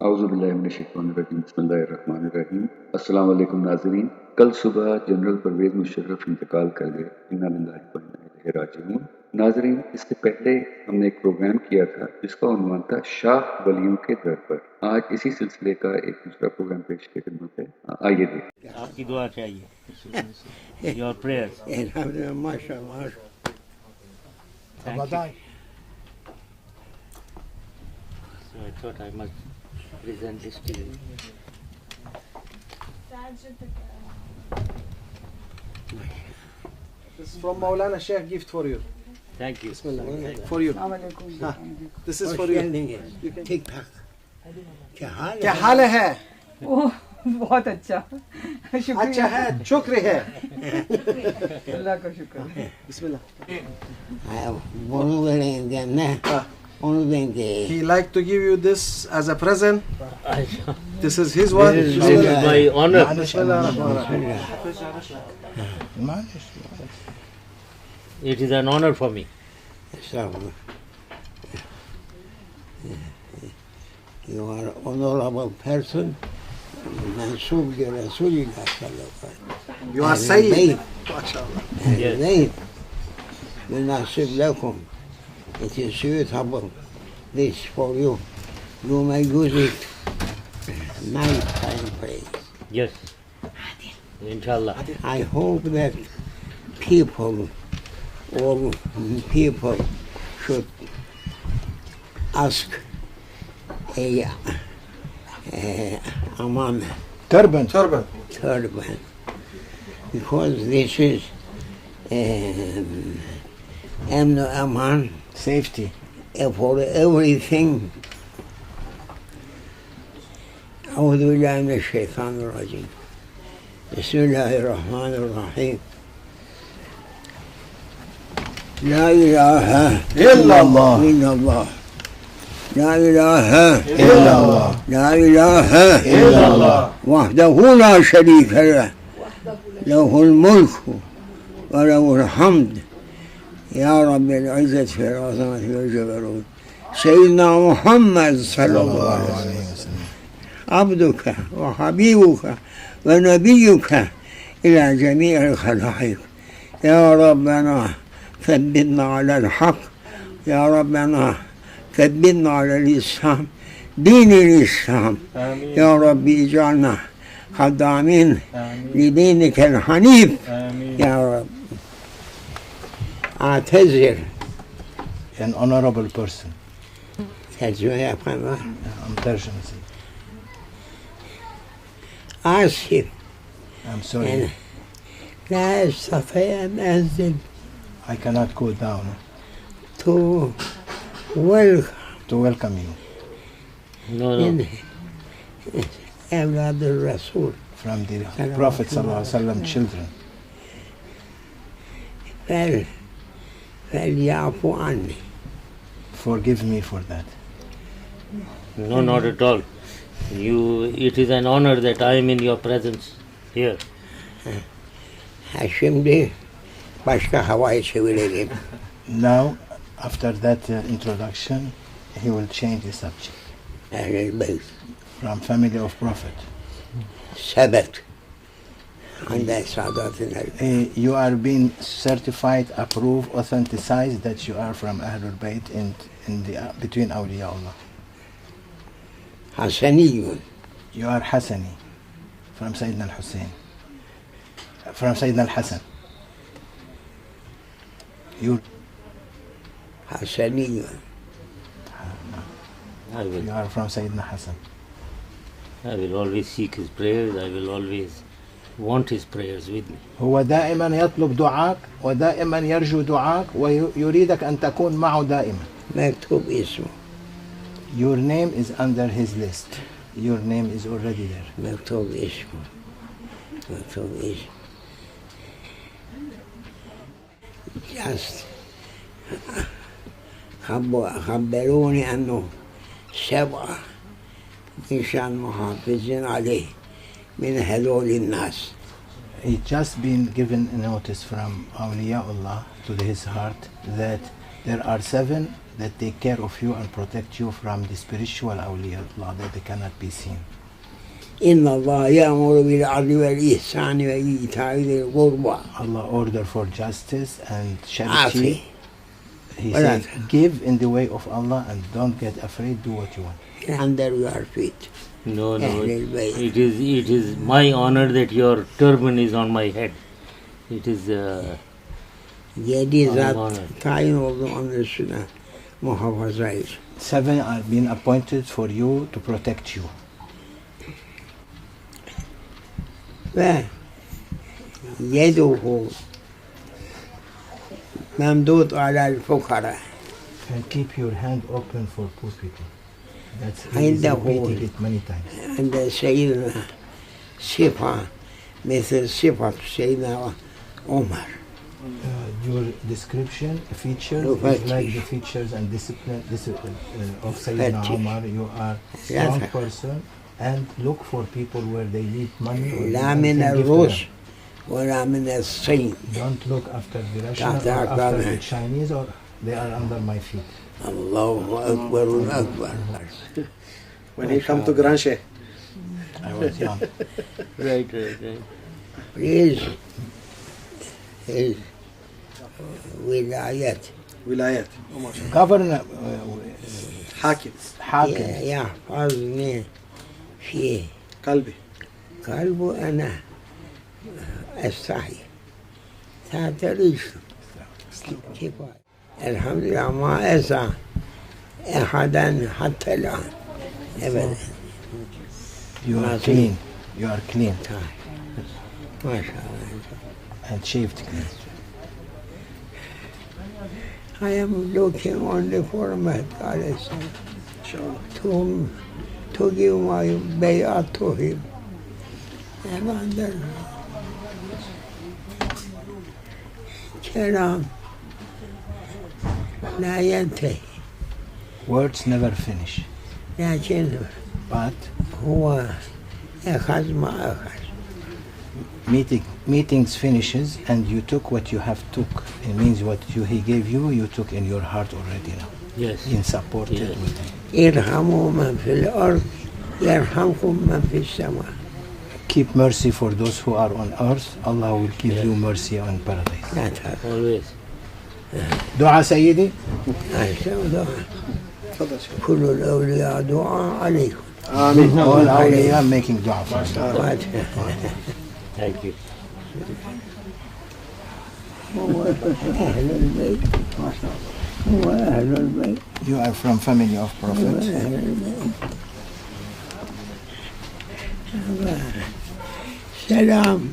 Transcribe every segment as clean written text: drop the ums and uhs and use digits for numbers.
اعوذ باللہ من الشیطان الرجیم، بسم اللہ الرحمن الرحیم۔ السلام علیکم ناظرین۔ کل صبح جنرل پرویز مشرف انتقال کر گئے، انا للہ و انا الیہ راجعون۔ ناظرین، اس سے پہلے ہم نے ایک پروگرام کیا تھا جس کا عنوان تھا شاہ ولیوں کے در پر۔ آج اسی سلسلے کا ایک دوسرا پروگرام پیش کی خدمت ہے، آئیے دیکھیں۔ آپ کی دعا چاہیے، یور پریئرز۔ ماشاءاللہ۔ So I thought I must present this to you. This is from Maulana Sheikh, gift for you. Thank you. Bismillah. For you. This is for you. ٹھیک ٹھاک کیا حال کیا حال ہے؟ بہت اچھا، اچھا ہے، شکر ہے، اللہ کا شکر۔ بسم اللہ۔ He like to give you this as a present. This is his one. This is my honor. It is an honor for me. You are an honorable person. منسوب لرسول الله صلى الله عليه وسلم. You are Sayyid. MashaAllah. أهلبait. يناسب لكم. It is suitable. This for you. You may use it. Night time, please. Yes. Inshallah. I hope that all people should ask a aman Turban. turban, because this is amn aman, Safety. for everything. أعوذ بالله من الشيطان الرجيم. بسم الله الرحمن الرحيم. لا إله إلا الله. إلا الله. لا إله إلا الله. لا إله إلا الله. وحده لا شريك له، له الملك وله الحمد. يا رب العزة والعظمة والجبروت. سيدنا محمد صلى الله عليه وسلم عبدك وحبيبك ونبيك إلى جميع الخلائق. يا ربنا ثبتنا على الحق، يا ربنا ثبتنا على الإسلام، دين الإسلام. يا ربي اجعلنا خدامين لدينك الحنيف. يا رب أعتذر. An honorable person. ترجمة يا فندم. I'm ترجمة. آسف. I'm sorry. لا أستطيع أن أنزل I cannot go down to welcome to welcome you No. أولاد الرسول. from the Prophet sallallahu alaihi wasallam children. فليعفو عني. Forgive me for that. No, not at all. It is an honor that I am in your presence here. şimdi başka havaya çevirelim. Now, after that introduction, he will change the subject أهلبait. from family of Prophet. ثبت عند ساداتنا. You are being certified, approved, authenticized that you are from ahlebait in the between awliya Allah. حسني. You are Hassani from Sayyidina al-Hussein, from Sayyidina al-Hassan. You حسني. you are from Sayyidina Hassan. I will always seek his prayers. I will always want his prayers with me. هو دائما يطلب دعاك ودائما يرجو دعاك ويريدك أن تكون معه دائما. مكتوب اسمه. Your name is under his list. Your name is already there. مكتوب اسمه. مكتوب اسمه. Just خبروني أنه 7 نشان محافظين عليه من هذول الناس. He just been given a notice from awliya Allah to his heart that There are 7 that take care of you and protect you from the spiritual awliya Allah that they cannot be seen. إن الله يأمر بالعدل والإحسان وإيتاء ذي القربى. Allah order for justice and عافية. charity. He said, give in the way of Allah and don't get afraid, do what you want. Under your feet. No, no. ahlebait. It is my honor that your turban is on my head. It is Yedi honor. zat tayin oldu onun üstüne muhafazayı. 7 are being appointed for you to protect you. Ve yeduhu memdud alel fukara. And keep your hand open for poor people. That's Ainda repeating hu. it many times. عند سيدنا صفة مثل صفة سيدنا عمر. Your description features is like the features and discipline of Sayyidina Umar. You are a strong person and look for people where they need money. Or لا من الروس ولا من الصين. don't look after the Russians or after the Chinese, or they are under my feet. الله أكبر أكبر. When he come to Grand Sheikh. I was young. right. Please his ولاية ولايات Governor حاكم حاكم يحفظني في قلبي قلبه أنا أستحي تعتريش كفاية. الحمد لله ما أسعى أحدا حتى الآن أبدا. You are clean. You are clean ما شاء الله. and shaved clean. I am looking only for Mahdi to give my bay'at to him. And then كلام لا ينتهي. Words never finish. لكن But هو أخذ ما أخذ. meetings finishes and you took what you have took. It means what he gave you, you took in your heart already now. Yes. In supported Yes. with him. ارحموا من في الأرض يرحمكم من في السماء. Keep mercy for those who are on earth. Allah will give you mercy on paradise. لا تخاف. Always. دعاء سيدي. كل الأولياء دعاء عليكم. آمين. All awliya making dua for us. Thank you. هو أهل البيت. هو أهل البيت. You are from family of Prophet. Salam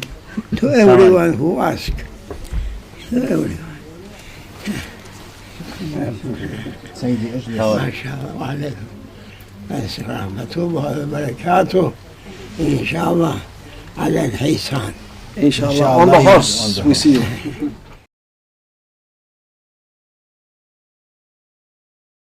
to everyone who asked. To everyone. سيدي اجلس. ما شاء الله عليكم. السلام وبركاته. إن شاء الله على الحصان. إن شاء الله. Inshallah, On the yes, horse on the we horse. see you.